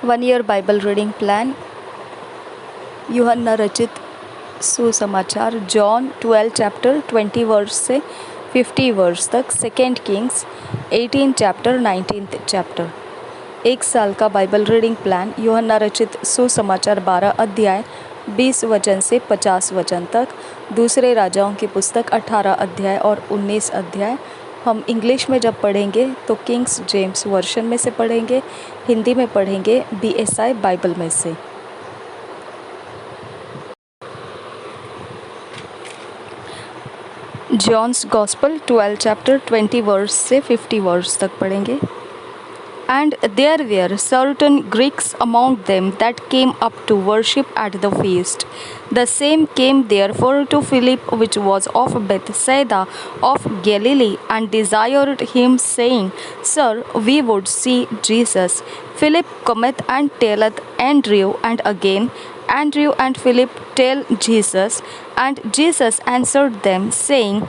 1 year Bible reading plan. यूहन्ना रचित सुसमाचार जॉन 12 चैप्टर 20 वर्स से 50 वर्स तक, 2 किंग्स 18 चैप्टर 19 चैप्टर। 1 साल का बाइबल रीडिंग प्लान। यूहन्ना रचित सुसमाचार 12 अध्याय 20 वचन से 50 वचन तक, दूसरे राजाओं की पुस्तक 18 अध्याय और 19 अध्याय। हम इंग्लिश में जब पढ़ेंगे तो किंग्स जेम्स वर्शन में से पढ़ेंगे, हिंदी में पढ़ेंगे BSI बाइबल में से। जॉन्स गॉस्पल 12 चैप्टर 20 वर्स से 50 वर्स तक पढ़ेंगे। And there were certain Greeks among them that came up to worship at the feast. The same came therefore to Philip, which was of Bethsaida of Galilee, and desired him, saying, Sir, we would see Jesus. Philip cometh and telleth Andrew, and again Andrew and Philip tell Jesus. And Jesus answered them, saying,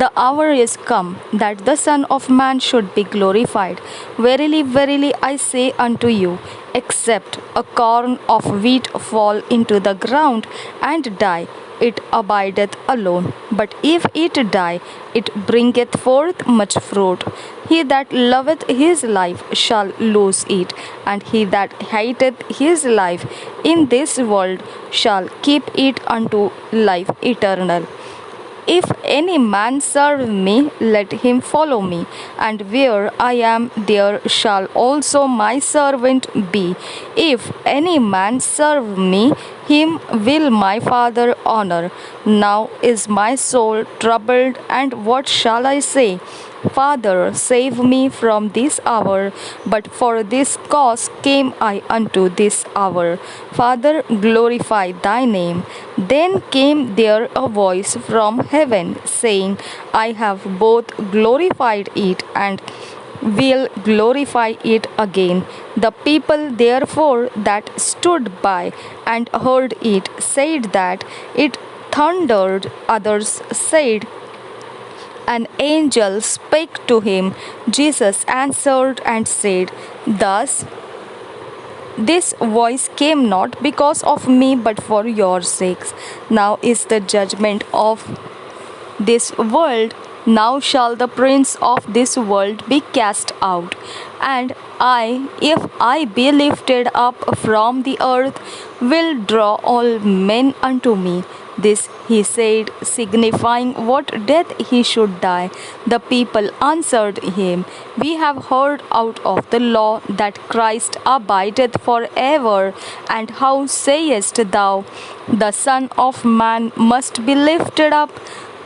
The hour is come that the Son of Man should be glorified. Verily, verily, I say unto you, except a corn of wheat fall into the ground and die, it abideth alone. But if it die, it bringeth forth much fruit. He that loveth his life shall lose it, and he that hateth his life in this world shall keep it unto life eternal. If any man serve me, let him follow me, and where I am, there shall also my servant be. If any man serve me, him will my Father honor. Now is my soul troubled, and what shall I say? Father, save me from this hour, but for this cause came I unto this hour. Father, glorify thy name. Then came there a voice from heaven, saying, I have both glorified it and will glorify it again. The people therefore that stood by and heard it said that it thundered. Others said, An angel spake to him. Jesus answered and said, Thus this voice came not because of me, but for your sakes. Now is the judgment of this world. Now shall the prince of this world be cast out. And I, if I be lifted up from the earth, will draw all men unto me. This he said, signifying what death he should die. The people answered him, We have heard out of the law that Christ abideth forever. And how sayest thou, the Son of Man must be lifted up?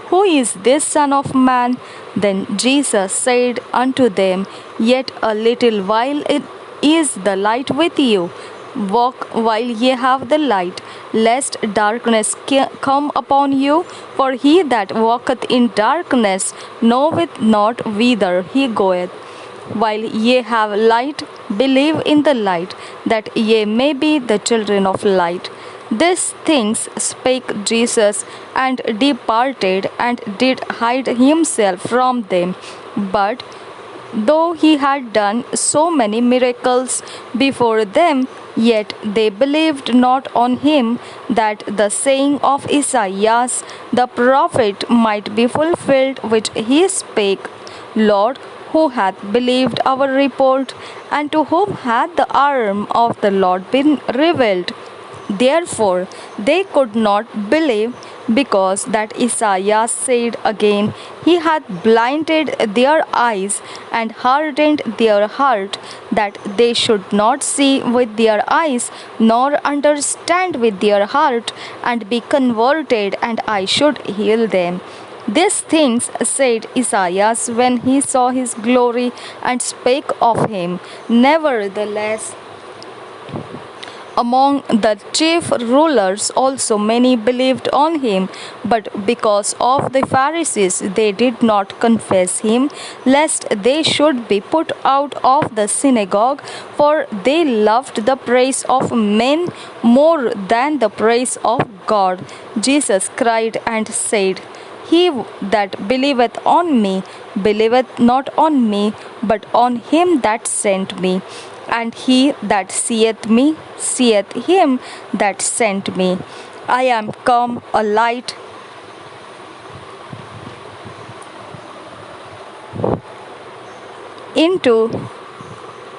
Who is this Son of Man? Then Jesus said unto them, Yet a little while it is the light with you. Walk while ye have the light, lest darkness come upon you. For he that walketh in darkness knoweth not whither he goeth. While ye have light, believe in the light, that ye may be the children of light. These things spake Jesus, and departed, and did hide himself from them. But though he had done so many miracles before them, yet they believed not on him, that the saying of Esaias the prophet might be fulfilled, which he spake, Lord, who hath believed our report, and to whom hath the arm of the Lord been revealed? Therefore they could not believe, because that Esaias said again, He hath blinded their eyes and hardened their heart, that they should not see with their eyes, nor understand with their heart, and be converted, and I should heal them. These things said Esaias when he saw his glory, and spake of him. Nevertheless, among the chief rulers also many believed on him, but because of the Pharisees they did not confess him, lest they should be put out of the synagogue, for they loved the praise of men more than the praise of God. Jesus cried and said, He that believeth on me, believeth not on me, but on him that sent me. And he that seeth me seeth him that sent me. I am come a light into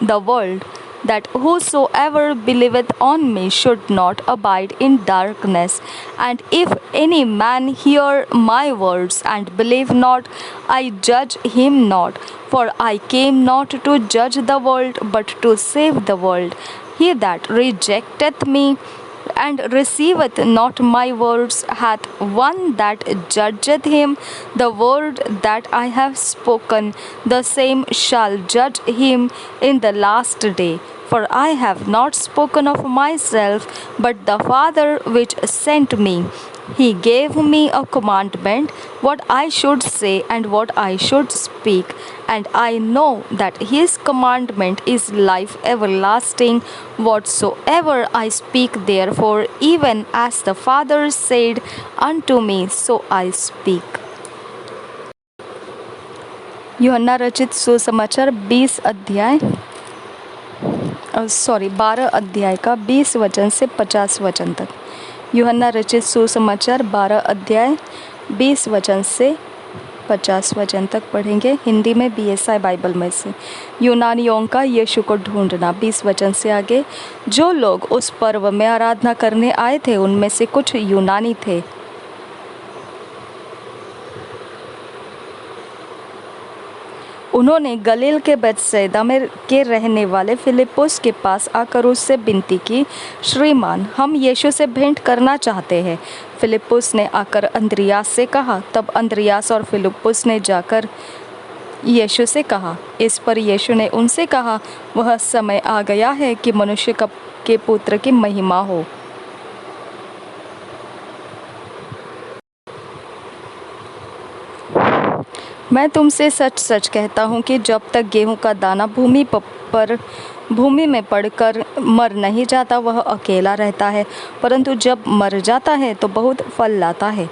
the world, that whosoever believeth on me should not abide in darkness. And if any man hear my words and believe not, I judge him not. For I came not to judge the world, but to save the world. He that rejecteth me and receiveth not my words hath one that judgeth him. The word that I have spoken, the same shall judge him in the last day. For I have not spoken of myself, but the Father which sent me. He gave me a commandment, what I should say and what I should speak. And I know that his commandment is life everlasting. Whatsoever I speak therefore, even as the Father said unto me, so I speak. यूहन्ना रचित सुसमाचार 12 अध्याय का 20 वचन से 50 वचन तक। यूहन्ना रचित सुसमाचार 12 अध्याय 20 वचन से 50 वचन तक पढ़ेंगे हिंदी में BSI बाइबल में से। यूनानियों का यीशु को ढूंढना 20 वचन से आगे। जो लोग उस पर्व में आराधना करने आए थे उनमें से कुछ यूनानी थे। उन्होंने गलील के बैतसैदा में के रहने वाले फिलिप्पुस के पास आकर उससे विनती की, श्रीमान, हम यीशु से भेंट करना चाहते हैं। फिलिप्पुस ने आकर अंद्रियास से कहा। तब अंद्रियास और फिलिप्पुस ने जाकर यीशु से कहा। इस पर यीशु ने उनसे कहा, वह समय आ गया है कि मनुष्य के पुत्र की महिमा हो। मैं तुमसे सच सच कहता हूँ कि जब तक गेहूं का दाना भूमि में पड़कर मर नहीं जाता वह अकेला रहता है, परंतु जब मर जाता है तो बहुत फल लाता है।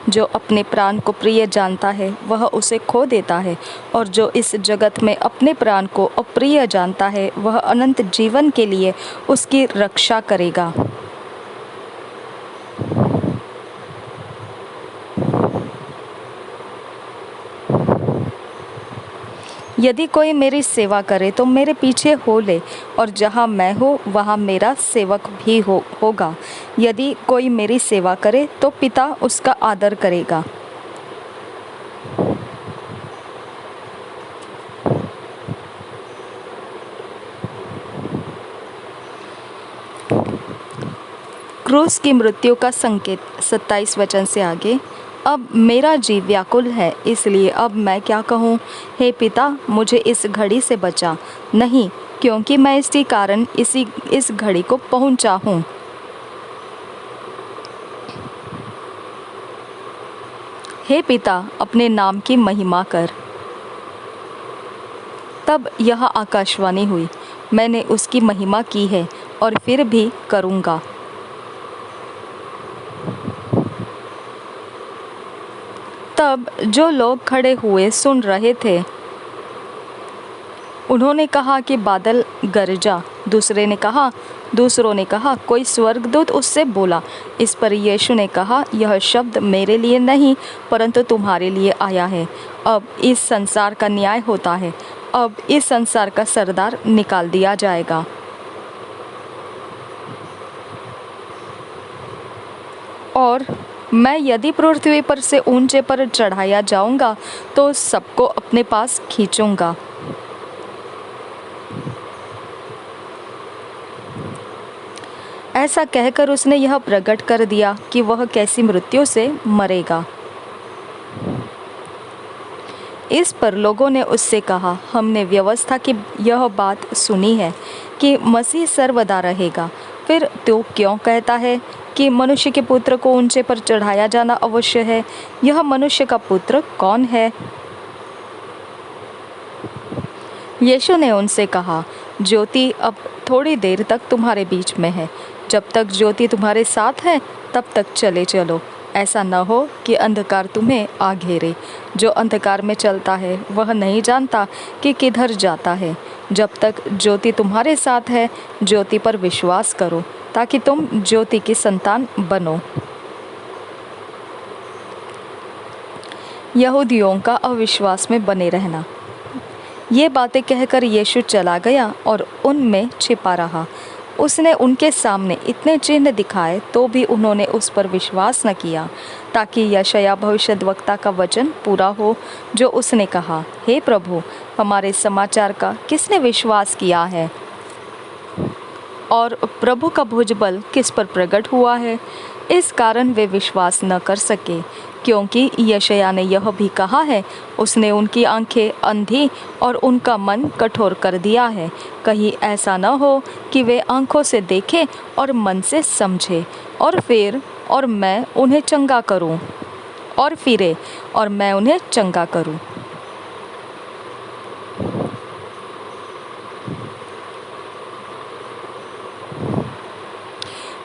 जो अपने प्राण को प्रिय जानता है वह उसे खो देता है, और जो इस जगत में अपने प्राण को अप्रिय जानता है वह अनंत जीवन के लिए उसकी रक्षा करेगा। यदि कोई मेरी सेवा करे तो मेरे पीछे हो ले, और जहाँ मैं हो वहाँ मेरा सेवक भी होगा। यदि कोई मेरी सेवा करे तो पिता उसका आदर करेगा। क्रूस की मृत्यु का संकेत 27 वचन से आगे। अब मेरा जीव व्याकुल है, इसलिए अब मैं क्या कहूँ? हे पिता, मुझे इस घड़ी से बचा। नहीं, क्योंकि मैं इसी कारण इस घड़ी को पहुँचा हूँ। हे पिता, अपने नाम की महिमा कर। तब यह आकाशवाणी हुई, मैंने उसकी महिमा की है और फिर भी करूँगा। तब जो लोग खड़े हुए सुन रहे थे उन्होंने कहा कि बादल गरजा। दूसरों ने कहा कोई स्वर्गदूत उससे बोला। इस पर यीशु ने कहा, यह शब्द मेरे लिए नहीं परंतु तुम्हारे लिए आया है। अब इस संसार का न्याय होता है। अब इस संसार का सरदार निकाल दिया जाएगा। और मैं यदि पृथ्वी पर से ऊंचे पर चढ़ाया जाऊंगा तो सबको अपने पास खींचूंगा। ऐसा कहकर उसने यह प्रकट कर दिया कि वह कैसी मृत्यु से मरेगा। इस पर लोगों ने उससे कहा, हमने व्यवस्था की यह बात सुनी है कि मसीह सर्वदा रहेगा, फिर तू क्यों कहता है कि मनुष्य के पुत्र को ऊंचे पर चढ़ाया जाना अवश्य है? यह मनुष्य का पुत्र कौन है? यीशु ने उनसे कहा, ज्योति अब थोड़ी देर तक तुम्हारे बीच में है। जब तक ज्योति तुम्हारे साथ है तब तक चले चलो। ऐसा न हो कि अंधकार तुम्हें आ घेरे। जो अंधकार में चलता है वह नहीं जानता कि किधर जाता है। जब तक ज्योति तुम्हारे साथ है, ज्योति पर विश्वास करो ताकि तुम ज्योति की संतान बनो। यहूदियों का अविश्वास में बने रहना। ये बातें कहकर यीशु चला गया और उनमें छिपा रहा। उसने उनके सामने इतने चिन्ह दिखाए तो भी उन्होंने उस पर विश्वास न किया, ताकि यशायाह भविष्यद्वक्ता का वचन पूरा हो जो उसने कहा, हे प्रभु, हमारे समाचार का किसने विश्वास किया है और प्रभु का भुजबल किस पर प्रकट हुआ है। इस कारण वे विश्वास न कर सके, क्योंकि यशायाह ने यह भी कहा है, उसने उनकी आंखें अंधी और उनका मन कठोर कर दिया है। कहीं ऐसा न हो कि वे आंखों से देखें और मन से समझें और मैं उन्हें चंगा करूं, और फिरे और मैं उन्हें चंगा करूं।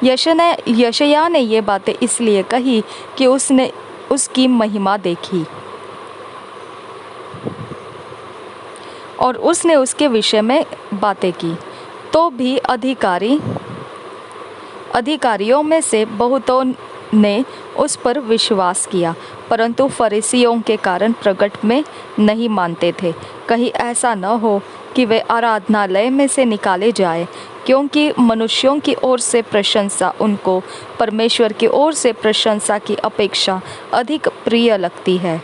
यशायाह ने ये बातें इसलिए कही कि उसने उसकी महिमा देखी और उसने उसके विषय में बातें की। तो भी अधिकारियों में से बहुतों ने उस पर विश्वास किया, परंतु फरीसियों के कारण प्रकट में नहीं मानते थे, कहीं ऐसा न हो कि वे आराधनालय में से निकाले जाए, क्योंकि मनुष्यों की ओर से प्रशंसा उनको परमेश्वर की ओर से प्रशंसा की अपेक्षा अधिक प्रिय लगती है।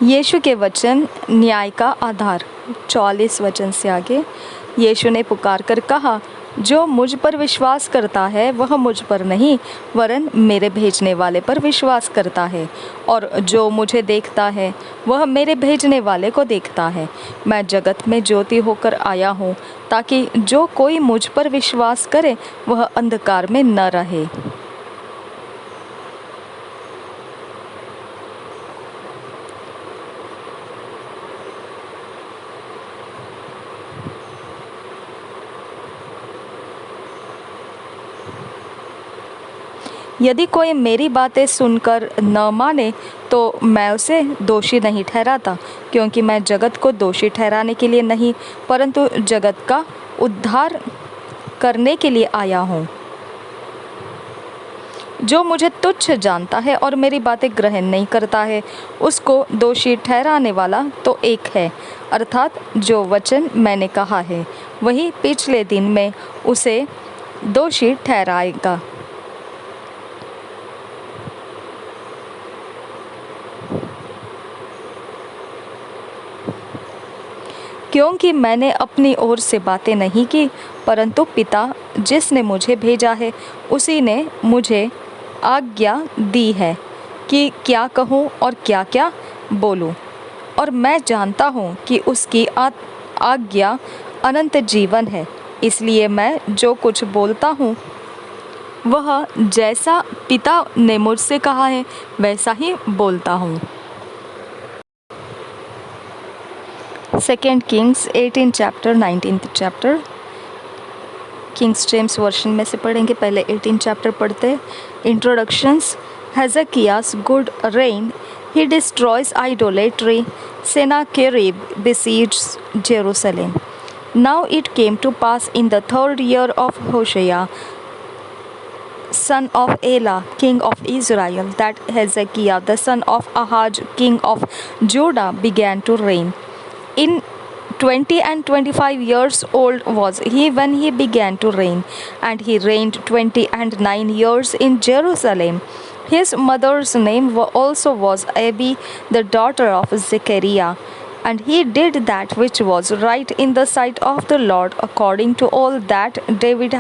यीशु के वचन न्याय का आधार। 44 वचन से आगे, यीशु ने पुकार कर कहा, जो मुझ पर विश्वास करता है वह मुझ पर नहीं वरन मेरे भेजने वाले पर विश्वास करता है, और जो मुझे देखता है वह मेरे भेजने वाले को देखता है। मैं जगत में ज्योति होकर आया हूँ, ताकि जो कोई मुझ पर विश्वास करे वह अंधकार में न रहे। यदि कोई मेरी बातें सुनकर न माने तो मैं उसे दोषी नहीं ठहराता, क्योंकि मैं जगत को दोषी ठहराने के लिए नहीं परंतु जगत का उद्धार करने के लिए आया हूँ। जो मुझे तुच्छ जानता है और मेरी बातें ग्रहण नहीं करता है, उसको दोषी ठहराने वाला तो एक है, अर्थात जो वचन मैंने कहा है वही पिछले दिन में उसे दोषी ठहराएगा। क्योंकि मैंने अपनी ओर से बातें नहीं की, परंतु पिता जिसने मुझे भेजा है उसी ने मुझे आज्ञा दी है कि क्या कहूँ और क्या क्या बोलूँ, और मैं जानता हूँ कि उसकी आज्ञा अनंत जीवन है। इसलिए मैं जो कुछ बोलता हूँ वह जैसा पिता ने मुझसे कहा है वैसा ही बोलता हूँ। 2 Kings 18 chapter 19 chapter. Kings James version में से पढ़ेंगे। पहले 18 चैप्टर पढ़ते। Introductions. Hezekiah's good reign, he destroys idolatry. Sennacherib besieges Jerusalem. Now it came to pass in the 3rd year of Hoshea, son of Elah, king of Israel, that Hezekiah, the son of Ahaz, king of Judah, began to reign. In 20 and 25 years old was he when he began to reign, and he reigned 20 and 9 years in Jerusalem. His mother's name also was Abi, the daughter of Zechariah. And he did that which was right in the sight of the Lord, according to all that David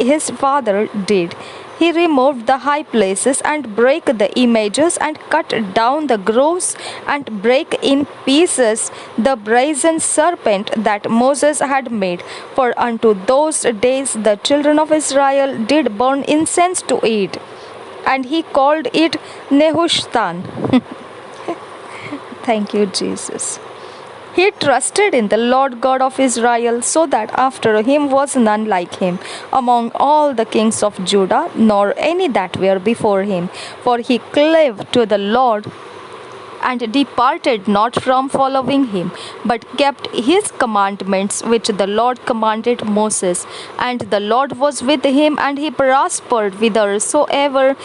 his father did. He removed the high places and brake the images and cut down the groves and brake in pieces the brazen serpent that Moses had made. For unto those days the children of Israel did burn incense to it. And he called it Nehushtan. Thank you, Jesus. He trusted in the Lord God of Israel, so that after him was none like him among all the kings of Judah, nor any that were before him. For he clave to the Lord and departed not from following him, but kept his commandments which the Lord commanded Moses. And the Lord was with him, and he prospered whithersoever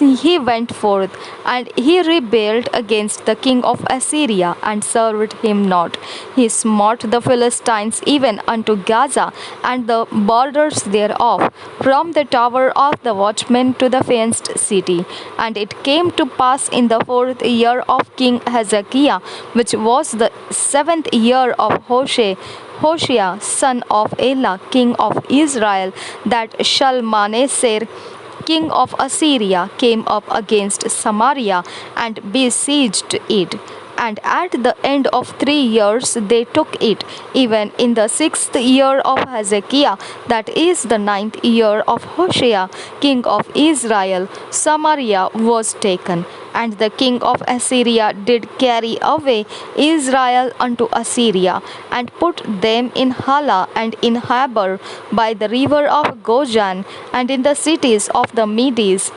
he went forth. And he rebelled against the king of Assyria, and served him not. He smote the Philistines even unto Gaza, and the borders thereof, from the tower of the watchman to the fenced city. And it came to pass in the 4th year of King Hezekiah, which was the 7th year of Hoshea, son of Elah, king of Israel, that Shalmaneser, king of Assyria, came up against Samaria and besieged it. And at the end of 3 years they took it. Even in the 6th year of Hezekiah, that is the 9th year of Hoshea, king of Israel, Samaria was taken. And the king of Assyria did carry away Israel unto Assyria, and put them in Hala and in Habor by the river of Gozan, and in the cities of the Medes,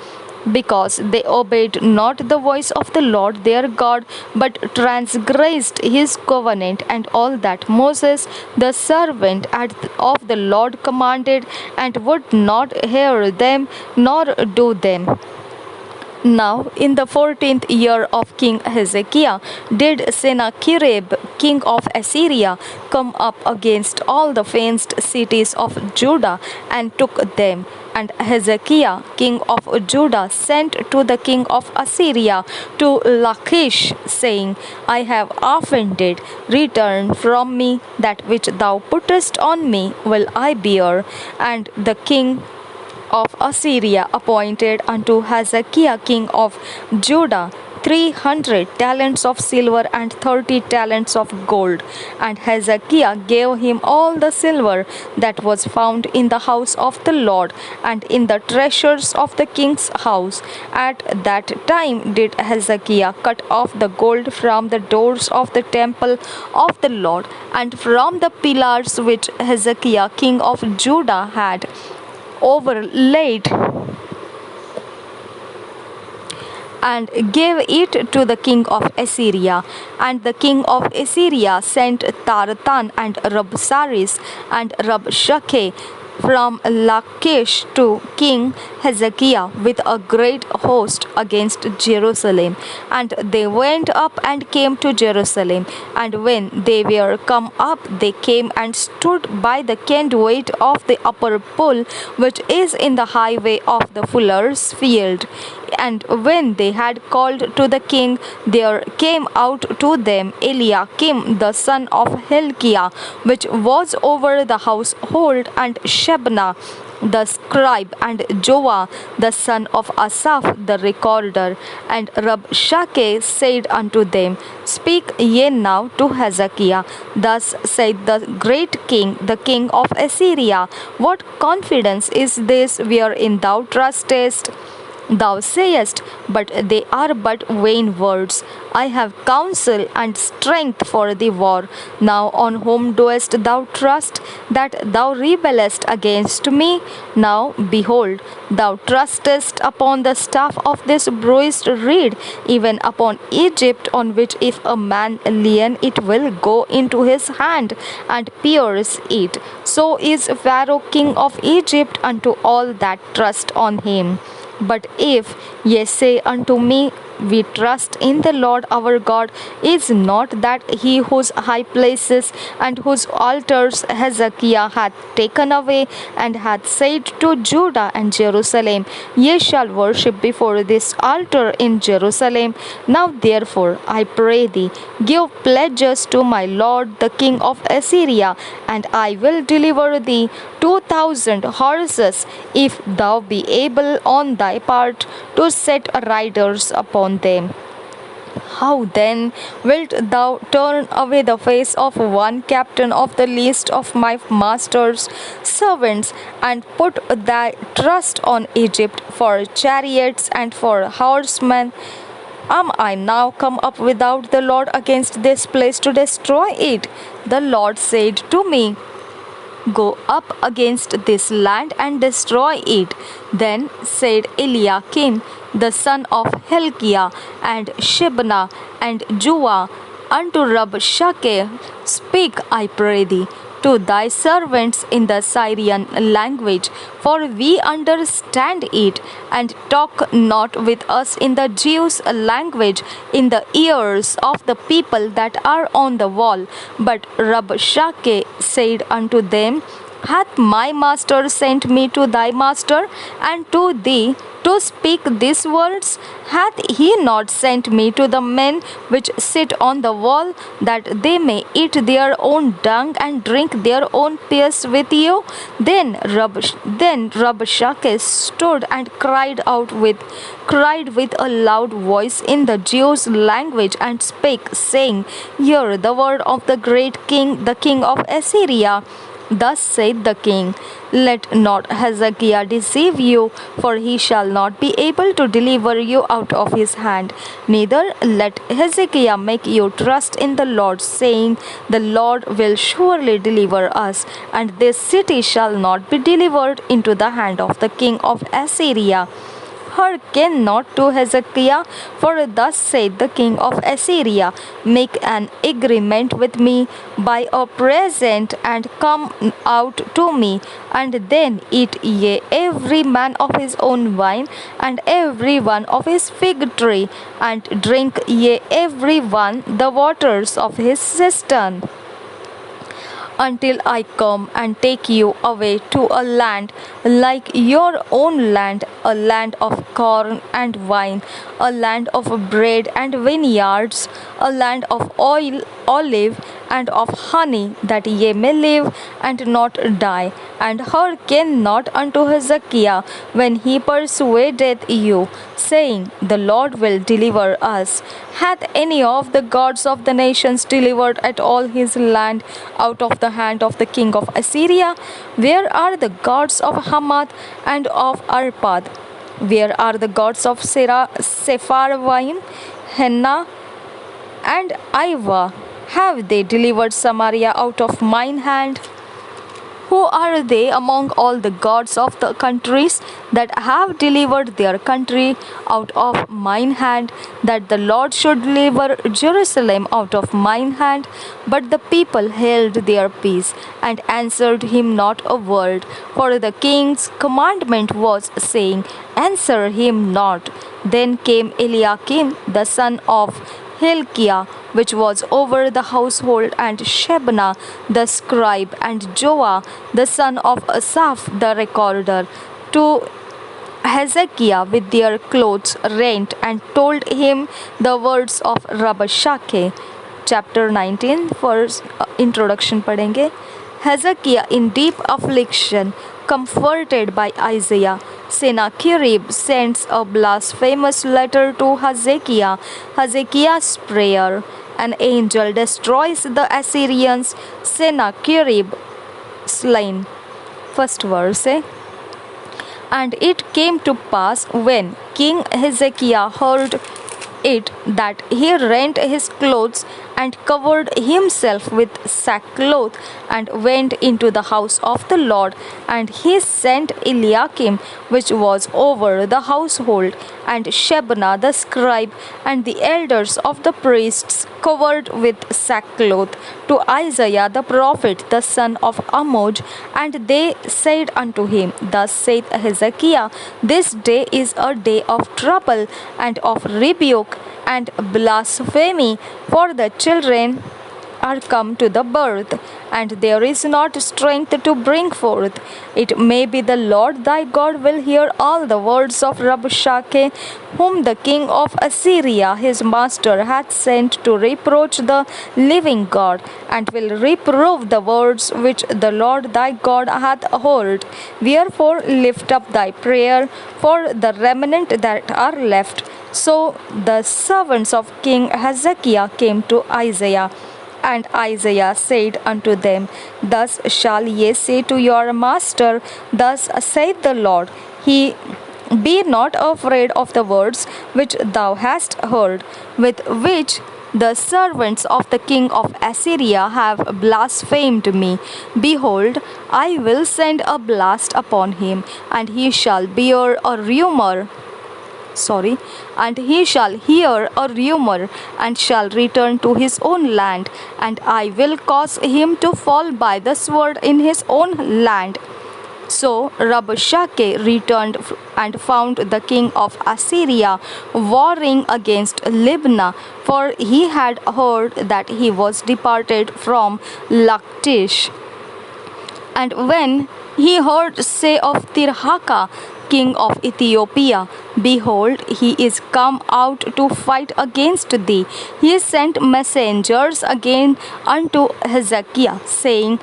because they obeyed not the voice of the Lord their God, but transgressed his covenant, and all that Moses the servant of the Lord commanded, and would not hear them nor do them. Now in the 14th year of King Hezekiah did Sennacherib, king of Assyria, come up against all the fenced cities of Judah, and took them. And Hezekiah, king of Judah, sent to the king of Assyria to Lachish, saying, I have offended, return from me; that which thou puttest on me will I bear. And the king of Assyria appointed unto Hezekiah king of Judah 300 talents of silver and 30 talents of gold. And Hezekiah gave him all the silver that was found in the house of the Lord, and in the treasures of the king's house. At that time did Hezekiah cut off the gold from the doors of the temple of the Lord, and from the pillars which Hezekiah king of Judah had overlaid, and gave it to the king of Assyria. And the king of Assyria sent Tartan and Rabsaris and Rabshakeh from Lachish to King Hezekiah with a great host against Jerusalem. And they went up and came to Jerusalem. And when they were come up, they came and stood by the conduit of the upper pool, which is in the highway of the fuller's field. And when they had called to the king, there came out to them Eliakim the son of Hilkiah, which was over the household, and Shebna the scribe, and Joah the son of Asaph the recorder. And Rabshakeh said unto them, Speak ye now to Hezekiah. Thus said the great king, the king of Assyria, What confidence is this wherein thou trustest? Thou sayest, but they are but vain words. I have counsel and strength for the war. Now on whom doest thou trust, that thou rebellest against me? Now behold, thou trustest upon the staff of this bruised reed, even upon Egypt, on which if a man lean, it will go into his hand and pierce it. So is Pharaoh king of Egypt unto all that trust on him. But if ye say unto me, we trust in the Lord our God. Is not that he whose high places and whose altars Hezekiah hath taken away, and hath said to Judah and Jerusalem, Ye shall worship before this altar in Jerusalem. Now therefore, I pray thee, give pledges to my lord the king of Assyria, and I will deliver thee 2,000 horses, if thou be able on thy part to set riders upon them. How then wilt thou turn away the face of one captain of the least of my master's servants, and put thy trust on Egypt for chariots and for horsemen? Am I now come up without the Lord against this place to destroy it? The Lord said to me, Go up against this land and destroy it. Then said Eliakim, the son of Hilkiah, and Shebna, and Joah, unto Rabshakeh, Speak, I pray thee, to thy servants in the Syrian language, for we understand it, and talk not with us in the Jews' language in the ears of the people that are on the wall. But Rabshakeh said unto them, Hath my master sent me to thy master and to thee to speak these words? Hath he not sent me to the men which sit on the wall, that they may eat their own dung and drink their own piss with you? Then Rabshakeh stood and cried with a loud voice in the Jews' language, and spake, saying, Hear the word of the great king, the king of Assyria. Thus saith the king, Let not Hezekiah deceive you, for he shall not be able to deliver you out of his hand. Neither let Hezekiah make you trust in the Lord, saying, The Lord will surely deliver us, and this city shall not be delivered into the hand of the king of Assyria. Hearken not to Hezekiah, for thus saith the king of Assyria, Make an agreement with me by a present, and come out to me, and then eat ye every man of his own wine, and every one of his fig tree, and drink ye every one the waters of his cistern, until I come and take you away to a land like your own land, a land of corn and wine, a land of bread and vineyards, a land of oil, olive, and of honey, that ye may live and not die. And hearken not unto Hezekiah when he persuadeth you, saying, The Lord will deliver us. Hath any of the gods of the nations delivered at all his land out of the hand of the king of Assyria? Where are the gods of Hamath and of Arpad? Where are the gods of Sepharvaim, Hena, and Ivah? Have they delivered Samaria out of mine hand? Who are they among all the gods of the countries that have delivered their country out of mine hand, that the Lord should deliver Jerusalem out of mine hand? But the people held their peace, and answered him not a word. For the king's commandment was, saying, Answer him not. Then came Eliakim, the son of Hilkiah, which was over the household, and Shebna the scribe, and Joah the son of Asaph the recorder, to Hezekiah with their clothes rent, and told him the words of Rabshakeh. Chapter 19, first introduction पढ़ेंगे. Hezekiah in deep affliction, comforted by Isaiah. Sennacherib sends a blasphemous letter to Hezekiah. Hezekiah's prayer. An angel destroys the Assyrians. Sennacherib slain. First verse. And it came to pass, when King Hezekiah heard it, that he rent his clothes and covered himself with sackcloth, and went into the house of the Lord. And he sent Eliakim, which was over the household, and Shebna the scribe, and the elders of the priests covered with sackcloth, to Isaiah the prophet, the son of Amoz. And they said unto him, Thus saith Hezekiah, This day is a day of trouble, and of rebuke, and blasphemy, for the children are come to the birth, and there is not strength to bring forth. It may be the Lord thy God will hear all the words of Rabshakeh, whom the king of Assyria his master hath sent to reproach the living God, and will reprove the words which the Lord thy God hath heard. Wherefore lift up thy prayer for the remnant that are left. So the servants of King Hezekiah came to Isaiah. And Isaiah said unto them, Thus shall ye say to your master, Thus saith the Lord, Be not afraid of the words which thou hast heard, with which the servants of the king of Assyria have blasphemed me. Behold, I will send a blast upon him, and he shall bear a rumor. And he shall hear a rumor, and shall return to his own land, and I will cause him to fall by the sword in his own land. So Rabshakeh returned and found the king of Assyria warring against Libnah, for he had heard that he was departed from Lachish. And when he heard say of Tirhakah, king of Ethiopia, Behold, he is come out to fight against thee, he sent messengers again unto Hezekiah, saying,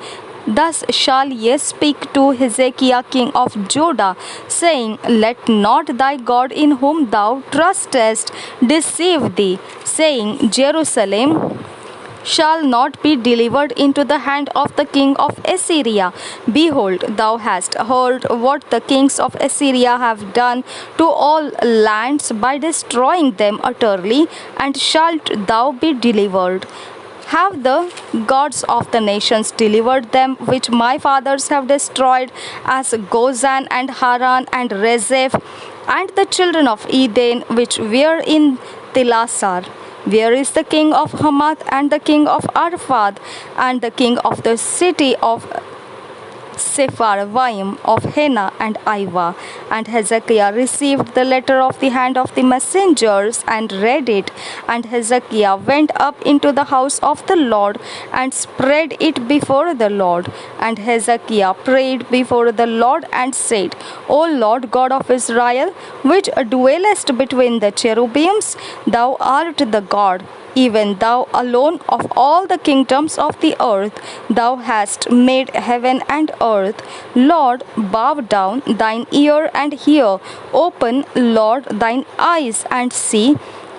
Thus shall ye speak to Hezekiah king of Judah, saying, Let not thy God in whom thou trustest deceive thee, saying, Jerusalem shall not be delivered into the hand of the king of Assyria. Behold, thou hast heard what the kings of Assyria have done to all lands by destroying them utterly, and shalt thou be delivered? Have the gods of the nations delivered them which my fathers have destroyed, as Gozan and Haran and Rezeph, and the children of Eden which were in Tilasar? Where is the king of Hamath, and the king of Arphad, and the king of the city of Sepharvaim, of Hena and Iva? And Hezekiah received the letter of the hand of the messengers, and read it. And Hezekiah went up into the house of the Lord, and spread it before the Lord. And Hezekiah prayed before the Lord, and said, O Lord God of Israel, which dwellest between the cherubims, thou art the God, even thou alone of all the kingdoms of the earth. Thou hast made heaven and earth. Lord, bow down thine ear and hear. Open, Lord, thine eyes and see,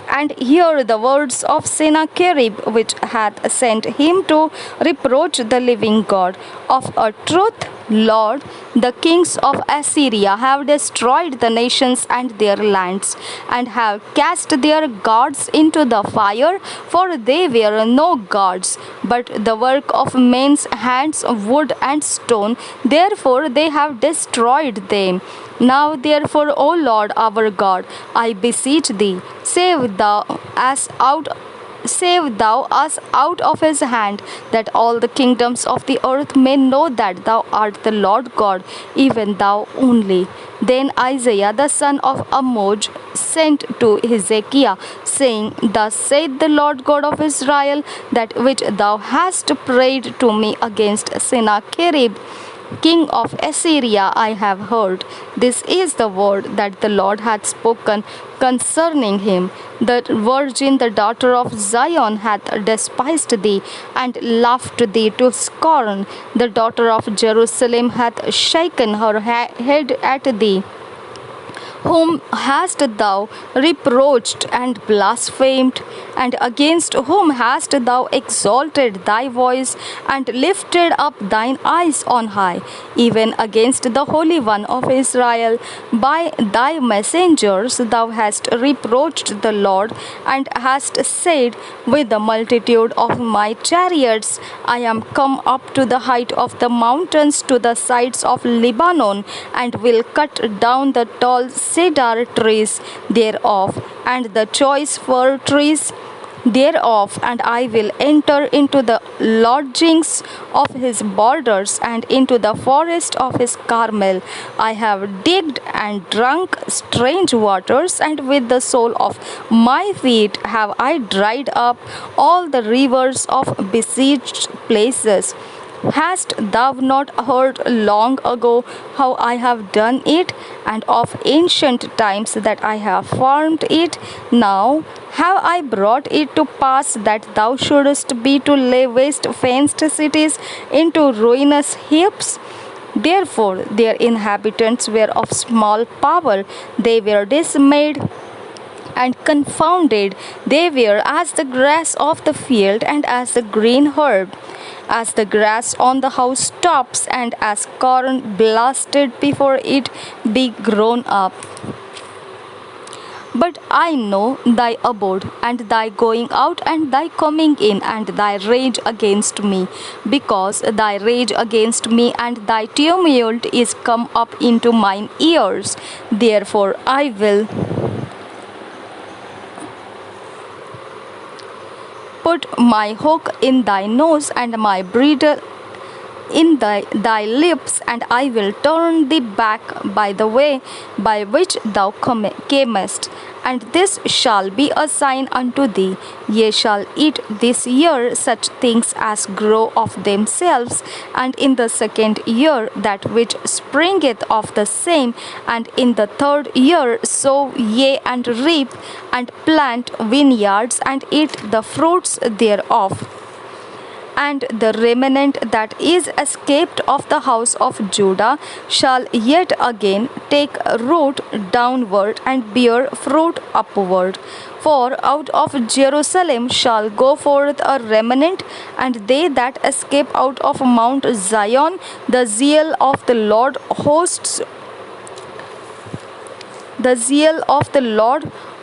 and hear the words of Sennacherib, which hath sent him to reproach the living God. Of a truth, Lord, the kings of Assyria have destroyed the nations and their lands, and have cast their gods into the fire, for they were no gods, but the work of men's hands, wood and stone. Therefore they have destroyed them. Now therefore, O Lord our God, I beseech thee, save thou us out of his hand, that all the kingdoms of the earth may know that thou art the Lord God, even thou only. Then Isaiah the son of Amoz sent to Hezekiah, saying, Thus saith the Lord God of Israel, that which thou hast prayed to me against Sennacherib, king of Assyria, I have heard. This is the word that the Lord hath spoken concerning him. The virgin, the daughter of Zion, hath despised thee, and laughed thee to scorn. The daughter of Jerusalem hath shaken her head at thee. Whom hast thou reproached and blasphemed? And against whom hast thou exalted thy voice, and lifted up thine eyes on high? Even against the Holy One of Israel. By thy messengers thou hast reproached the Lord, and hast said, With the multitude of my chariots I am come up to the height of the mountains, to the sides of Lebanon, and will cut down the tall cedar trees thereof, and the choice fir trees thereof, and I will enter into the lodgings of his borders, and into the forest of his Carmel. I have digged and drunk strange waters, and with the sole of my feet have I dried up all the rivers of besieged places. Hast thou not heard long ago how I have done it, and of ancient times that I have formed it? Now have I brought it to pass that thou shouldest be to lay waste fenced cities into ruinous heaps? Therefore their inhabitants were of small power, they were dismayed and confounded. They were as the grass of the field, and as the green herb, as the grass on the housetops, and as corn blasted before it be grown up. But I know thy abode, and thy going out, and thy coming in, and thy rage against me, because thy rage against me and thy tumult is come up into mine ears. Therefore I will put my hook in thy nose, and my bridle in thy lips, and I will turn thee back by the way by which thou camest. And this shall be a sign unto thee: ye shall eat this year such things as grow of themselves, and in the second year that which springeth of the same, and in the third year sow ye and reap, and plant vineyards, and eat the fruits thereof. And the remnant that is escaped of the house of Judah shall yet again take root downward, and bear fruit upward. For out of Jerusalem shall go forth a remnant, and they that escape out of Mount Zion. The zeal of the Lord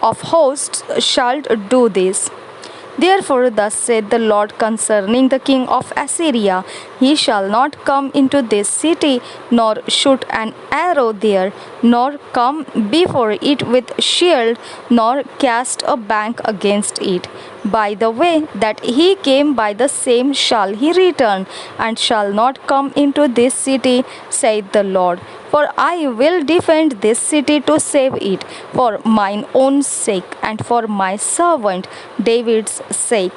of hosts shall do this. Therefore thus saith the Lord concerning the king of Assyria: he shall not come into this city, nor shoot an arrow there, nor come before it with shield, nor cast a bank against it. By the way that he came, by the same shall he return, and shall not come into this city, saith the Lord. For I will defend this city to save it, for mine own sake, and for my servant David's sake.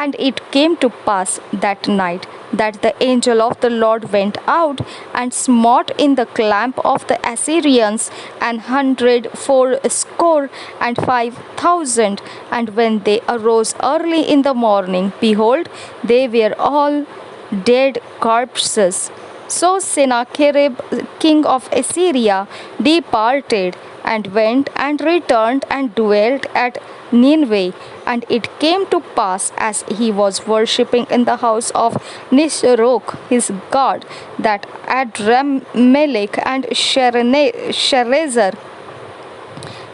And it came to pass that night that the angel of the Lord went out, and smote in the camp of the Assyrians 185,000. And when they arose early in the morning, behold, they were all dead corpses. So Sennacherib king of Assyria departed, and went and returned, and dwelt at Nineveh. And it came to pass, as he was worshipping in the house of Nisroch his god, that Adrammelech and Sharezer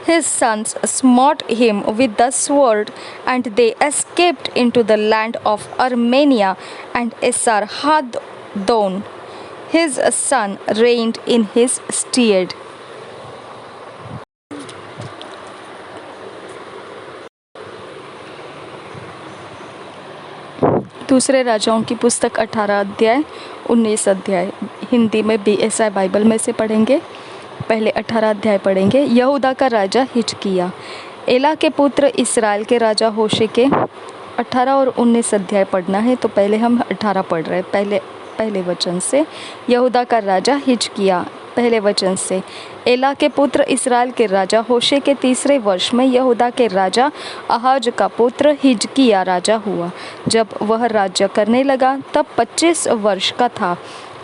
his sons smote him with the sword, and they escaped into the land of Armenia, and Esarhaddon his son reigned in his stead. दूसरे राजाओं की पुस्तक 18 अध्याय 19 अध्याय हिंदी में BSI Bible में से पढ़ेंगे। पहले 18 अध्याय पढ़ेंगे। यहूदा का राजा हिजकिय्याह। एला के पुत्र इस्राएल के राजा होशे के 18 और 19 अध्याय पढ़ना है, तो पहले हम 18 पढ़ रहे हैं। पहले वचन से। यहूदा का राजा हिजकिय्याह, पहले वचन से। एला के पुत्र इस्राएल के राजा होशे के तीसरे वर्ष में यहूदा के राजा आहाज का पुत्र हिजकिय्याह राजा हुआ। जब वह राज्य करने लगा तब 25 वर्ष का था,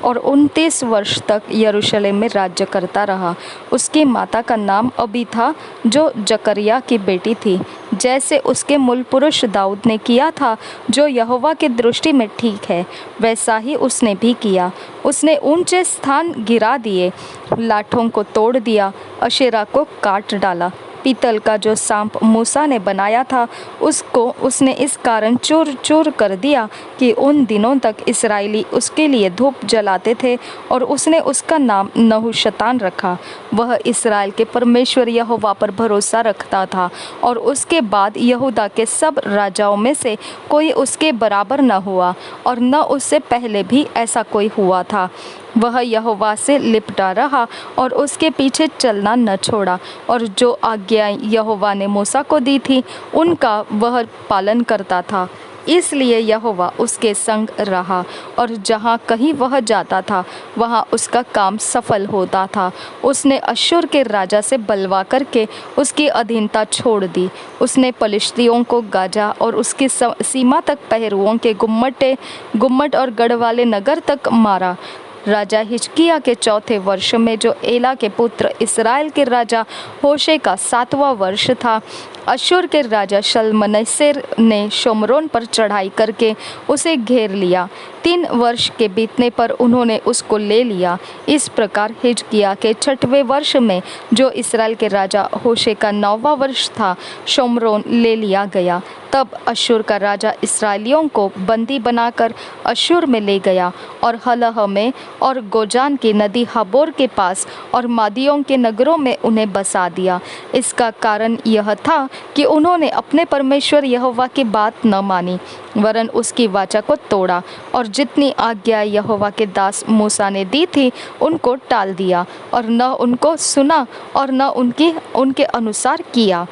और 29 वर्ष तक यरूशलेम में राज्य करता रहा। उसकी माता का नाम अबी था, जो जकरिया की बेटी थी। जैसे उसके मूल पुरुष दाऊद ने किया था, जो यहोवा की दृष्टि में ठीक है, वैसा ही उसने भी किया। उसने ऊंचे स्थान गिरा दिए, लाठों को तोड़ दिया, अशेरा को काट डाला, पीतल का जो सांप मूसा ने बनाया था उसको उसने इस कारण चूर चूर कर दिया कि उन दिनों तक इस्राएली उसके लिए धूप जलाते थे, और उसने उसका नाम नहुशतान रखा। वह इस्राएल के परमेश्वर यहोवा पर भरोसा रखता था, और उसके बाद यहूदा के सब राजाओं में से कोई उसके बराबर न हुआ, और न उससे पहले भी ऐसा कोई हुआ था। वह यहोवा से लिपटा रहा और उसके पीछे चलना न छोड़ा, और जो आज्ञाएं यहोवा ने मूसा को दी थी उनका वह पालन करता था। इसलिए यहोवा उसके संग रहा, और जहाँ कहीं वह जाता था वहाँ उसका काम सफल होता था। उसने अश्शूर के राजा से बलवा करके उसकी अधीनता छोड़ दी। उसने पलिश्तियों को गाजा और उसकी सीमा तक पहरुओं के गुम्मट और गढ़ वाले नगर तक मारा। राजा हिजकिय्याह के चौथे वर्ष में, जो एला के पुत्र इस्राएल के राजा होशे का 7वां वर्ष था, अश्शूर के राजा शल्मनेसेर ने शोम्रोन पर चढ़ाई करके उसे घेर लिया। 3 वर्ष के बीतने पर उन्होंने उसको ले लिया। इस प्रकार हिजकिय्याह के 6वें वर्ष में, जो इस्राएल के राजा होशे का 9वां वर्ष था, शोम्रोन ले लिया गया। तब अश्शूर का राजा इस्राएलियों को बंदी बनाकर अश्शूर में ले गया, और हलह में और गोजान की नदी हबोर के पास और मादियों के नगरों में उन्हें बसा दिया। इसका कारण यह था कि उन्होंने अपने परमेश्वर यहोवा की बात न मानी, वरन उसकी वाचा को तोड़ा, और जितनी आज्ञा यहोवा के दास मूसा ने दी थी उनको टाल दिया, और न उनको सुना और न उनके अनुसार किया।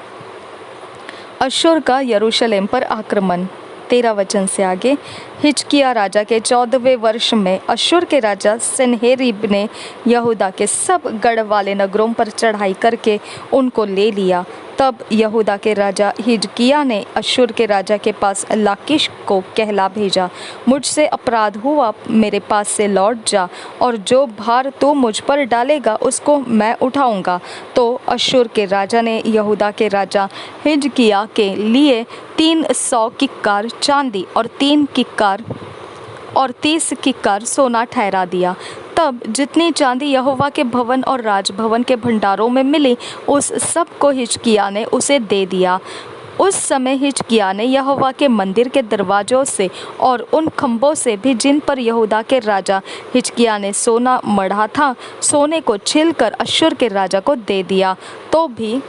अश्शूर का यरूशलेम पर आक्रमण। 13 वचन से आगे। हिजकिय्याह राजा के 14वें वर्ष में अश्शूर के राजा सन्हेरीब ने यहूदा के सब गढ़ वाले नगरों पर चढ़ाई करके उनको ले लिया। तब यहूदा के राजा हिजकिय्याह ने अश्शूर के राजा के पास लाकीश को कहला भेजा, मुझसे अपराध हुआ, मेरे पास से लौट जा, और जो भार तू मुझ पर डालेगा उसको मैं उठाऊंगा। तो अश्शूर के राजा ने यहूदा के राजा हिजकिय्याह के लिए 300 किक्कार चांदी और 30 किक्कार सोना ठहरा दिया। तब जितनी चांदी यहोवा के भवन और राजभवन के भंडारों में मिली, उस सब को हिजकिय्याह ने उसे दे दिया। उस समय हिजकिय्याह ने यहोवा के मंदिर के दरवाजों से और उन खंभों से भी, जिन पर यहूदा के राजा हिजकिय्याह ने सोना मढ़ा था, सोने को छीलकर अश्शूर के राजा को दे दिया। तो भी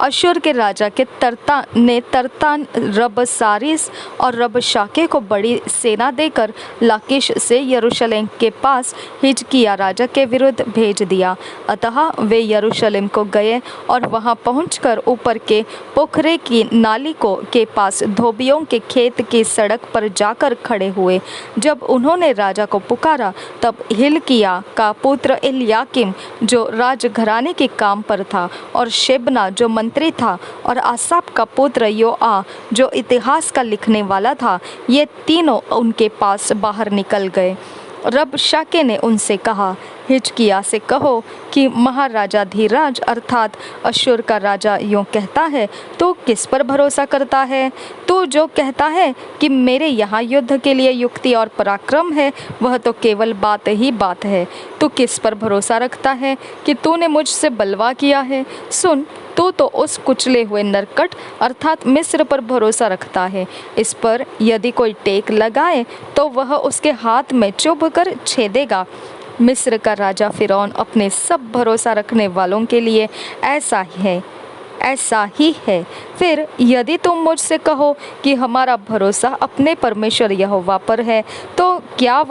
अश्शूर के राजा के तरतान रबसारिस और रबशाके को बड़ी सेना देकर लाकीश से यरूशलेम के पास हिजकिय्याह राजा के विरुद्ध भेज दिया। अतः वे यरूशलेम को गए और वहां पहुंचकर ऊपर के पोखरे की नाली के पास धोबियों के खेत की सड़क पर जाकर खड़े हुए। जब उन्होंने राजा को पुकारा, तब हिल्किय्याह का पुत्र एलयाकीम, जो राजघराने के काम पर था, और शेबना, जो मंत्री था, और आसाप का पुत्र योआ, जो इतिहास का लिखने वाला था, ये तीनों उनके पास बाहर निकल गए। रबशाके ने उनसे कहा, हिजकिय्याह से कहो कि महाराजा धीराज अर्थात अश्शूर का राजा यूँ कहता है, तू किस पर भरोसा करता है? तू जो कहता है कि मेरे यहाँ युद्ध के लिए युक्ति और पराक्रम है, वह तो केवल बात ही बात है। तू किस पर भरोसा रखता है कि तूने मुझसे बलवा किया है? सुन, तू तो उस कुचले हुए नरकट अर्थात मिस्र पर भरोसा रखता है। इस पर यदि कोई टेक लगाए तो वह उसके हाथ में चुभ कर छेदेगा। मिस्र का राजा फिरौन अपने सब भरोसा रखने वालों के लिए ऐसा ही है। फिर यदि तुम मुझसे कहो कि हमारा भरोसा अपने परमेश्वर यहोवा पर है, तो क्या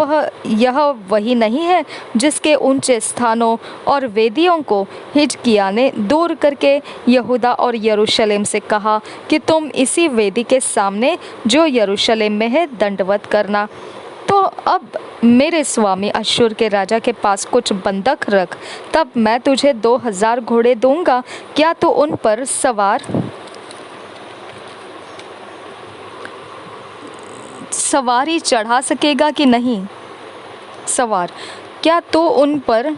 यह वही नहीं है जिसके ऊंचे स्थानों और वेदियों को हिजकिय्याह ने दूर करके यहूदा और यरूशलेम से कहा कि तुम इसी वेदी के सामने जो यरूशलेम में है दंडवत करना? तो अब मेरे स्वामी अश्शूर के राजा के पास कुछ बंधक रख, तब मैं तुझे 2000 घोड़े दूंगा। क्या तू उन पर सवारी चढ़ा सकेगा कि नहीं? सवार, क्या तू उन पर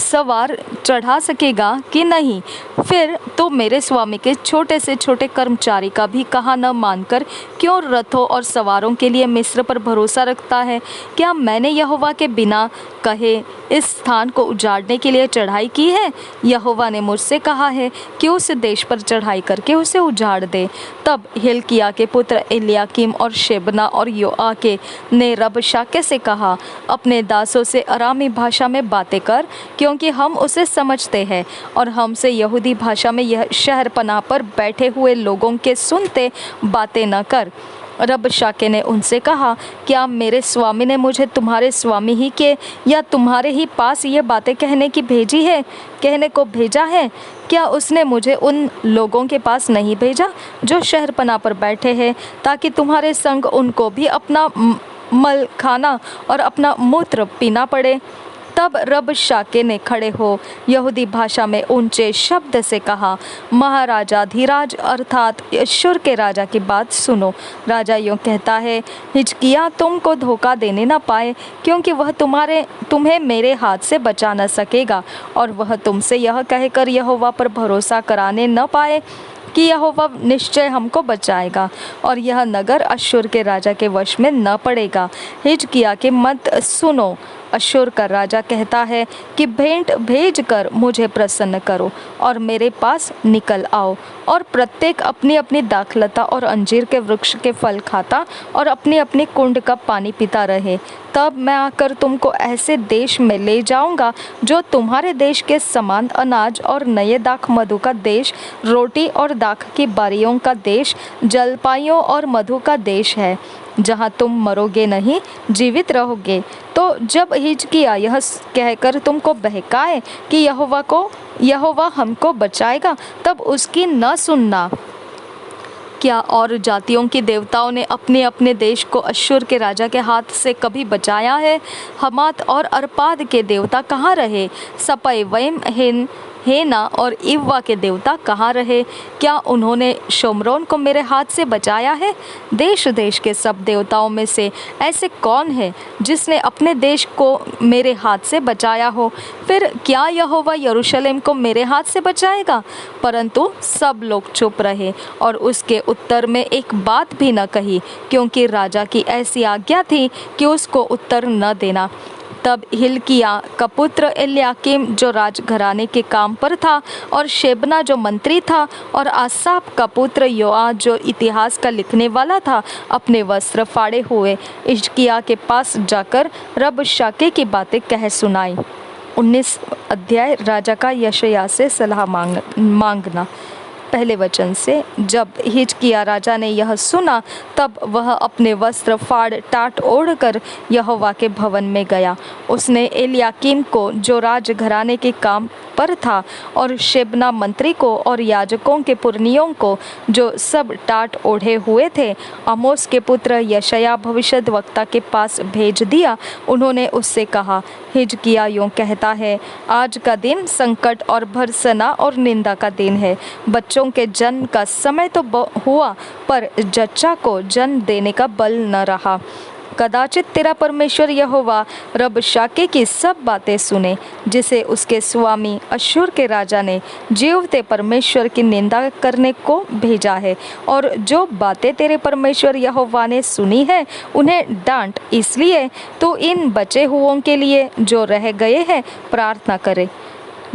सवार चढ़ा सकेगा कि नहीं? फिर तो मेरे स्वामी के छोटे से छोटे कर्मचारी का भी कहा न मानकर क्यों रथों और सवारों के लिए मिस्र पर भरोसा रखता है? क्या मैंने यहोवा के बिना कहे इस स्थान को उजाड़ने के लिए चढ़ाई की है? यहोवा ने मुझसे कहा है कि उस देश पर चढ़ाई करके उसे उजाड़ दे। तब हिल्किय्याह के पुत्र एलयाकीम और शेबना और योआके ने रबशाके से कहा, अपने दासों से अरामी भाषा में बातें कर, क्योंकि हम उसे समझते हैं, और हमसे यहूदी भाषा में यह शहर पनाह पर बैठे हुए लोगों के सुनते बातें न कर। रबशाके ने उनसे कहा, क्या मेरे स्वामी ने मुझे तुम्हारे स्वामी ही के या तुम्हारे ही पास ये बातें कहने को भेजा है? क्या उसने मुझे उन लोगों के पास नहीं भेजा जो शहरपनाह पर बैठे हैं, ताकि तुम्हारे संग उनको भी अपना मल खाना और अपना मूत्र पीना पड़े? तब रबशाके ने खड़े हो यहूदी भाषा में ऊंचे शब्द से कहा, महाराजा धीराज अर्थात अश्शूर के राजा की बात सुनो। राजा यूँ कहता है, हिजकिय्याह तुमको धोखा देने न पाए, क्योंकि वह तुम्हें मेरे हाथ से बचा न सकेगा, और वह तुमसे यह कहकर यहोवा पर भरोसा कराने न पाए कि यहोवा निश्चय हमको बचाएगा और यह नगर अश्शूर के राजा के वश में न पड़ेगा। हिजकिय्याह के मत सुनो। अश्शूर का राजा कहता है कि भेंट भेजकर मुझे प्रसन्न करो और मेरे पास निकल आओ, और प्रत्येक अपनी अपनी दाखलता और अंजीर के वृक्ष के फल खाता और अपनी अपनी कुंड का पानी पीता रहे। तब मैं आकर तुमको ऐसे देश में ले जाऊंगा जो तुम्हारे देश के समान अनाज और नए दाख मधु का देश, रोटी और दाख की बारियों का देश, जलपाइयों और मधु का देश है, जहाँ तुम मरोगे नहीं, जीवित रहोगे। तो जब हिजकिय्याह यह कहकर तुमको बहकाए कि यहोवा हमको बचाएगा, तब उसकी न सुनना। क्या और जातियों के देवताओं ने अपने अपने देश को अश्शूर के राजा के हाथ से कभी बचाया है? हमात और अर्पाद के देवता कहाँ रहे? सपयवैम, हेना और इव्वा के देवता कहाँ रहे? क्या उन्होंने शोम्रोन को मेरे हाथ से बचाया है? देश देश के सब देवताओं में से ऐसे कौन है जिसने अपने देश को मेरे हाथ से बचाया हो? फिर क्या यहोवा यरूशलेम को मेरे हाथ से बचाएगा? परंतु सब लोग चुप रहे और उसके उत्तर में एक बात भी न कही, क्योंकि राजा की ऐसी आज्ञा थी कि उसको उत्तर न देना। तब हिल्किय्याह का पुत्र एलयाकीम जो राजघराने के काम पर था, और शेबना जो मंत्री था, और आसाप का पुत्र योआह जो इतिहास का लिखने वाला था, अपने वस्त्र फाड़े हुए हिजकिय्याह के पास जाकर रबशाके की बातें कह सुनाई। 19 अध्याय राजा का यशायाह से सलाह मांगना। पहले वचन से, जब हिजकिय्याह राजा ने यह सुना, तब वह अपने वस्त्र फाड़ टाट ओढ़कर यहोवा के भवन में गया। उसने एलयाकीम को जो राजघराने के काम पर था, और शेबना मंत्री को, और याजकों के पुरनियों को जो सब टाट ओढ़े हुए थे, आमोस के पुत्र यशायाह भविष्यद्वक्ता के पास भेज दिया। उन्होंने उससे कहा, हिजकिय्याह यूँ कहता है, आज का दिन संकट और भर्त्सना और निंदा का दिन है। बच्चों के जन्म का समय तो हुआ, पर जच्चा को जन्म देने का बल न रहा। कदाचित तेरा परमेश्वर यहोवा रबशाके की सब बातें सुने, जिसे उसके स्वामी अश्शूर के राजा ने जीवते परमेश्वर की निंदा करने को भेजा है, और जो बातें तेरे परमेश्वर यहोवा ने सुनी है उन्हें डांट, इसलिए तो इन बचे हुओं के लिए जो रह गए हैं प्रार्थना करे।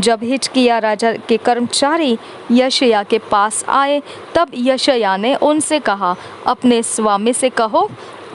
जब हिजकिय्याह राजा के कर्मचारी यशायाह के पास आए, तब यशायाह ने उनसे कहा, अपने स्वामी से कहो,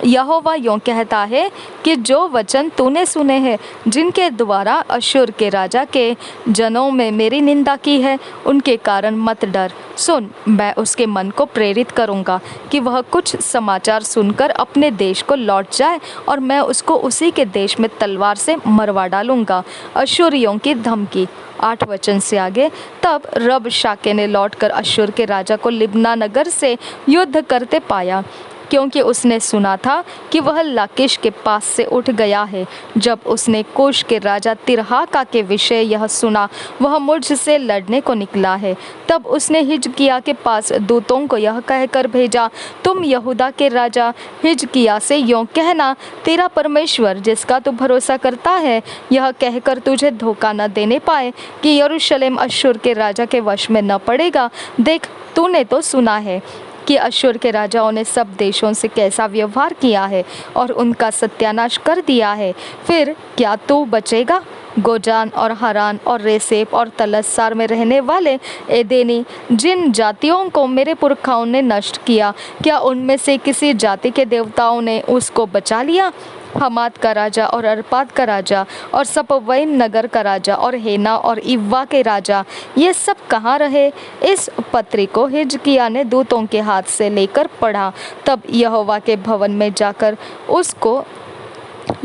यहोवा यूँ कहता है कि जो वचन तूने सुने हैं, जिनके द्वारा अश्शूर के राजा के जनों में मेरी निंदा की है, उनके कारण मत डर। सुन, मैं उसके मन को प्रेरित करूँगा कि वह कुछ समाचार सुनकर अपने देश को लौट जाए, और मैं उसको उसी के देश में तलवार से मरवा डालूँगा। अश्शूरियों की धमकी। 8 वचन से आगे, तब रबशाके ने लौटकर अश्शूर के राजा को लिब्ना नगर से युद्ध करते पाया। क्योंकि उसने सुना था कि वह लाकीश के पास से उठ गया है। जब उसने कूश के राजा तिरहाका के विषय यह सुना, वह मुझसे लड़ने को निकला है। तब उसने हिजकिय्याह के पास दूतों को यह कहकर भेजा, तुम यहूदा के राजा हिजकिय्याह से यों कहना, तेरा परमेश्वर जिसका तू भरोसा करता है, यह कहकर तुझे धोखा न देने पाए कि यरूशलेम अश्शूर के राजा के वश में न पड़ेगा। देख, तूने तो सुना है कि अश्शूर के राजाओं ने सब देशों से कैसा व्यवहार किया है और उनका सत्यानाश कर दिया है। फिर क्या तू बचेगा? गोजान और हरान और रेसेप और तलस्सार में रहने वाले एदेनी, जिन जातियों को मेरे पुरखाओं ने नष्ट किया, क्या उनमें से किसी जाति के देवताओं ने उसको बचा लिया? हमात का राजा और अर्पाद का राजा और सपवैन नगर का राजा और हेना और इव्वा के राजा, ये सब कहाँ रहे? इस पत्री को हिजकिय्याह ने दूतों के हाथ से लेकर पढ़ा। तब यहोवा के भवन में जाकर उसको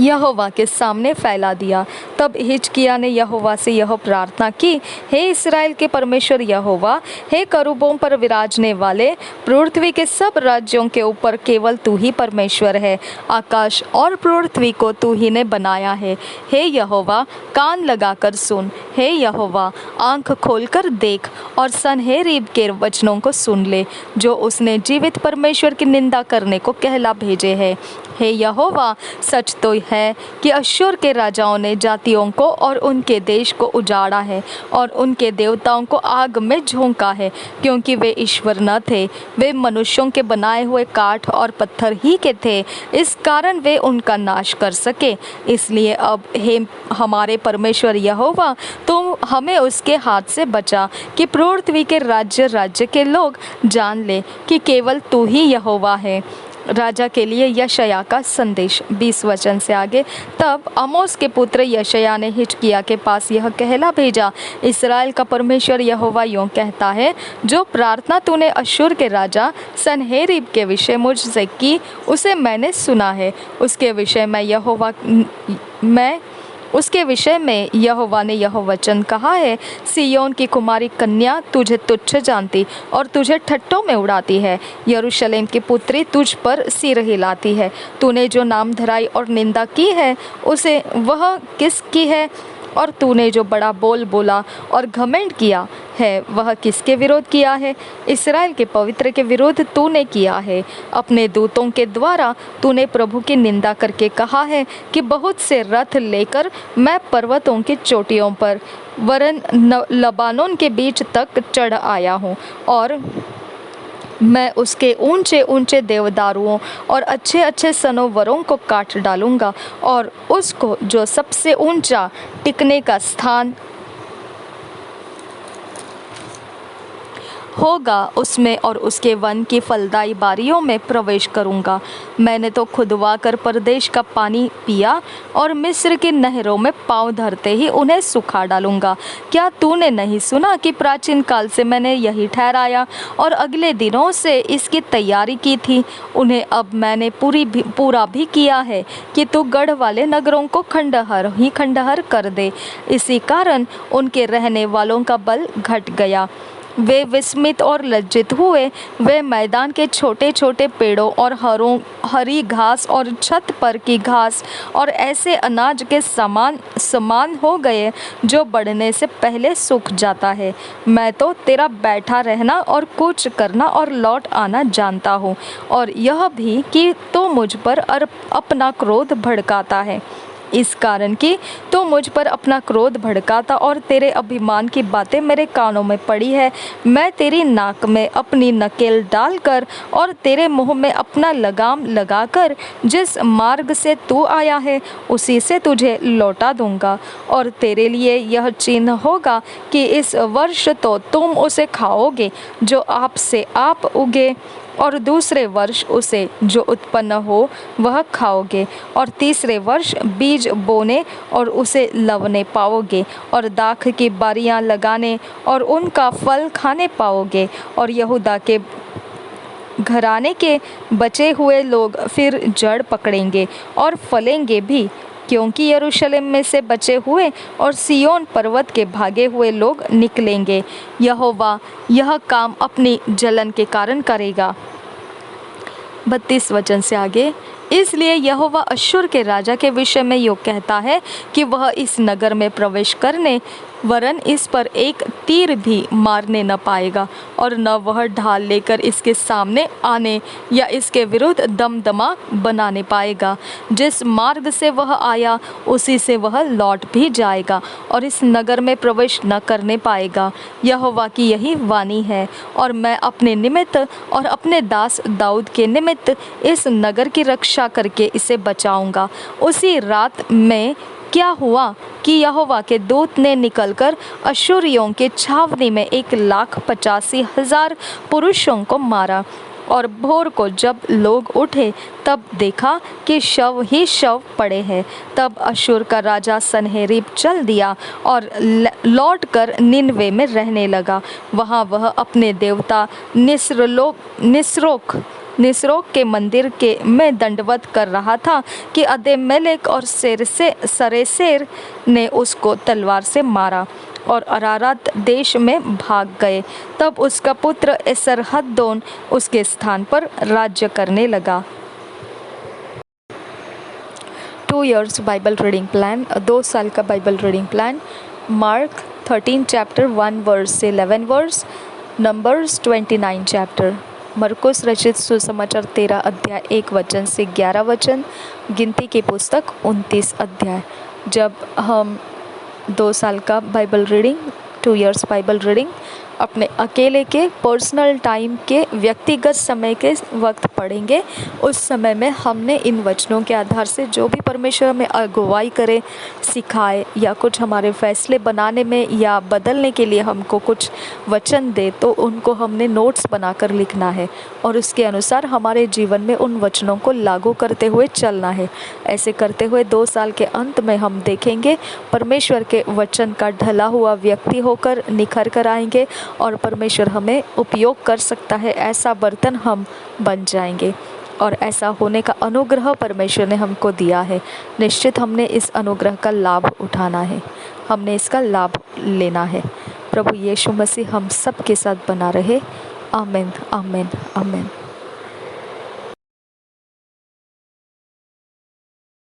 यहोवा के सामने फैला दिया। तब हिजकिय्याह ने यहोवा से यह प्रार्थना की, हे इस्राएल के परमेश्वर यहोवा, हे करूबों पर विराजने वाले, पृथ्वी के सब राज्यों के ऊपर केवल तू ही परमेश्वर है। आकाश और पृथ्वी को तू ही ने बनाया है। हे यहोवा, कान लगाकर सुन। हे यहोवा, आंख खोलकर देख और सनहेरीब के वचनों को सुन ले, जो उसने जीवित परमेश्वर की निंदा करने को कहला भेजे है। हे यहोवा, सच तो है कि अश्शूर के राजाओं ने जातियों को और उनके देश को उजाड़ा है और उनके देवताओं को आग में झोंका है, क्योंकि वे ईश्वर न थे, वे मनुष्यों के बनाए हुए काठ और पत्थर ही के थे। इस कारण वे उनका नाश कर सके। इसलिए अब हे हमारे परमेश्वर यहोवा, तुम हमें उसके हाथ से बचा, कि पृथ्वी के राज्य के लोग जान ले कि केवल तू ही यहोवा है। राजा के लिए यशायाह का संदेश 20 वचन से आगे। तब आमोस के पुत्र यशायाह ने हिजकिय्याह के पास यह कहला भेजा, इस्राएल का परमेश्वर यहोवा यों कहता है, जो प्रार्थना तूने अश्शूर के राजा सनहेरीब के विषय मुझसे की, उसे मैंने सुना है। उसके विषय में यहोवा ने यह वचन कहा है, सिय्योन की कुमारी कन्या तुझे तुच्छ जानती और तुझे ठट्ठों में उड़ाती है। यरूशलेम की पुत्री तुझ पर सिर हिलाती है। तूने जो नाम धराई और निंदा की है, उसे वह किसकी है? और तूने जो बड़ा बोल बोला और घमंड किया है, वह किसके विरोध किया है? इस्राएल के पवित्र के विरुद्ध तूने किया है। अपने दूतों के द्वारा तूने प्रभु की निंदा करके कहा है कि बहुत से रथ लेकर मैं पर्वतों की चोटियों पर वरन लबानोन के बीच तक चढ़ आया हूँ, और मैं उसके ऊंचे ऊंचे देवदारुओं और अच्छे अच्छे सनोवरों को काट डालूंगा, और उसको जो सबसे ऊंचा टिकने का स्थान होगा, उसमें और उसके वन की फलदाई बारियों में प्रवेश करूंगा। मैंने तो खुदवा कर परदेश का पानी पिया और मिस्र की नहरों में पांव धरते ही उन्हें सुखा डालूंगा। क्या तूने नहीं सुना कि प्राचीन काल से मैंने यही ठहराया और अगले दिनों से इसकी तैयारी की थी? उन्हें अब मैंने पूरा भी किया है कि तू गढ़ वाले नगरों को खंडहर कर दे। इसी कारण उनके रहने वालों का बल घट गया। वे विस्मित और लज्जित हुए। वे मैदान के छोटे छोटे पेड़ों और हरी घास और छत पर की घास और ऐसे अनाज के समान हो गए जो बढ़ने से पहले सूख जाता है। मैं तो तेरा बैठा रहना और कूच करना और लौट आना जानता हूँ, और यह भी कि तू मुझ पर अपना क्रोध भड़काता है। इस कारण कि तू मुझ पर अपना क्रोध भड़काता और तेरे अभिमान की बातें मेरे कानों में पड़ी है। मैं तेरी नाक में अपनी नकेल डालकर और तेरे मुंह में अपना लगाम लगाकर जिस मार्ग से तू आया है, उसी से तुझे लौटा दूंगा। और तेरे लिए यह चिन्ह होगा कि इस वर्ष तो तुम उसे खाओगे जो आप से आप उगे, और दूसरे वर्ष उसे जो उत्पन्न हो वह खाओगे, और तीसरे वर्ष बीज बोने और उसे लवने पाओगे, और दाख की बारियां लगाने और उनका फल खाने पाओगे। और यहूदा के घराने के बचे हुए लोग फिर जड़ पकड़ेंगे और फलेंगे भी, क्योंकि यरूशलेम में से बचे हुए और सिय्योन पर्वत के भागे हुए लोग निकलेंगे। यहोवा यह काम अपनी जलन के कारण करेगा। 32 वचन से आगे, इसलिए यहोवा अश्शूर के राजा के विषय में योग कहता है कि वह इस नगर में प्रवेश करने वरन इस पर एक तीर भी मारने न पाएगा, और न वह ढाल लेकर इसके सामने आने या इसके विरुद्ध दमदमा बनाने पाएगा। जिस मार्ग से वह आया उसी से वह लौट भी जाएगा और इस नगर में प्रवेश न करने पाएगा। यहोवा की यही वाणी है, और मैं अपने निमित्त और अपने दास दाऊद के निमित्त इस नगर की रक्षा करके इसे बचाऊंगा। उसी रात में क्या हुआ कि यहोवा के दूत ने निकलकर अश्शूरियों के छावनी में 1,85,000 पुरुषों को मारा। और भोर को जब लोग उठे तब देखा कि शव ही शव पड़े हैं। तब अश्शूर का राजा सन्हेरीब चल दिया और लौटकर निनवे में रहने लगा। वहाँ वह अपने देवता निस्रोक के मंदिर के में दंडवत कर रहा था कि अदम्मेलेक और सरेसेर ने उसको तलवार से मारा और अरारात देश में भाग गए। तब उसका पुत्र एसरहद्दोन उसके स्थान पर राज्य करने लगा। 2 years बाइबल रीडिंग प्लान, 2 साल का Bible reading plan. Mark 13 chapter 1 verse से 11 वर्स, नंबर्स 29 चैप्टर। मरकुस रचित सुसमाचार 13 अध्याय 1 वचन से 11 वचन, गिनती की पुस्तक 29 अध्याय। जब हम 2 साल का Bible reading, 2 years Bible reading अपने अकेले के पर्सनल टाइम के व्यक्तिगत समय के वक्त पढ़ेंगे, उस समय में हमने इन वचनों के आधार से जो भी परमेश्वर हमें अगुवाई करे, सिखाए या कुछ हमारे फैसले बनाने में या बदलने के लिए हमको कुछ वचन दे, तो उनको हमने नोट्स बनाकर लिखना है और उसके अनुसार हमारे जीवन में उन वचनों को लागू करते हुए चलना है। ऐसे करते हुए 2 साल के अंत में हम देखेंगे परमेश्वर के वचन का ढला हुआ व्यक्ति होकर निखर कर आएंगे और परमेश्वर हमें उपयोग कर सकता है, ऐसा बर्तन हम बन जाएंगे। और ऐसा होने का अनुग्रह परमेश्वर ने हमको दिया है। निश्चित हमने इस अनुग्रह का लाभ उठाना है, हमने इसका लाभ लेना है। प्रभु यीशु मसीह हम सब के साथ बना रहे। आमीन, आमीन, आमीन।